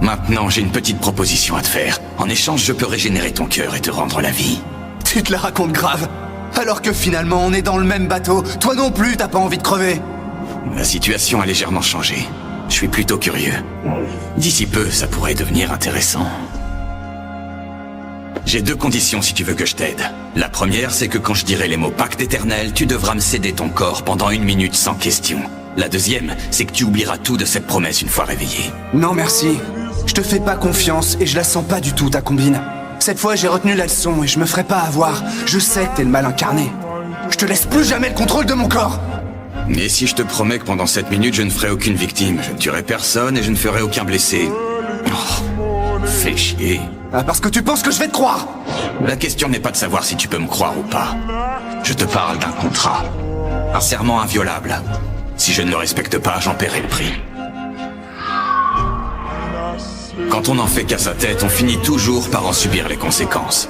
Maintenant, j'ai une petite proposition à te faire. En échange, je peux régénérer ton cœur et te rendre la vie. Tu te la racontes grave. Alors que finalement, on est dans le même bateau. Toi non plus, t'as pas envie de crever. La situation a légèrement changé. Je suis plutôt curieux. D'ici peu, ça pourrait devenir intéressant. J'ai 2 conditions si tu veux que je t'aide. La première, c'est que quand je dirai les mots pacte éternel, tu devras me céder ton corps pendant 1 minute sans question. La deuxième, c'est que tu oublieras tout de cette promesse une fois réveillé. Non merci. Je te fais pas confiance et je la sens pas du tout ta combine. Cette fois j'ai retenu la leçon et je me ferai pas avoir. Je sais que t'es le mal incarné. Je te laisse plus jamais le contrôle de mon corps. Mais si je te promets que pendant 7 minutes je ne ferai aucune victime, je ne tuerai personne et je ne ferai aucun blessé. Oh, fais chier. Ah, parce que tu penses que je vais te croire. La question n'est pas de savoir si tu peux me croire ou pas. Je te parle d'un contrat. Un serment inviolable. Si je ne le respecte pas, j'en paierai le prix. Quand on n'en fait qu'à sa tête, on finit toujours par en subir les conséquences.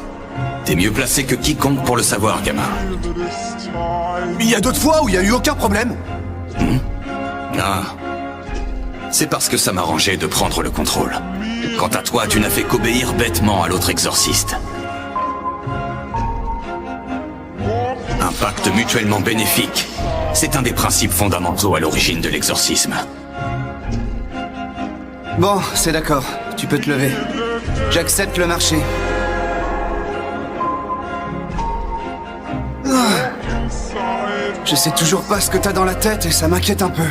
T'es mieux placé que quiconque pour le savoir, gamin. Il y a d'autres fois où il y a eu aucun problème. Ah. C'est parce que ça m'arrangeait de prendre le contrôle. Quant à toi, tu n'as fait qu'obéir bêtement à l'autre exorciste. Un pacte mutuellement bénéfique. C'est un des principes fondamentaux à l'origine de l'exorcisme. Bon, c'est d'accord. Tu peux te lever. J'accepte le marché. Je sais toujours pas ce que t'as dans la tête et ça m'inquiète un peu.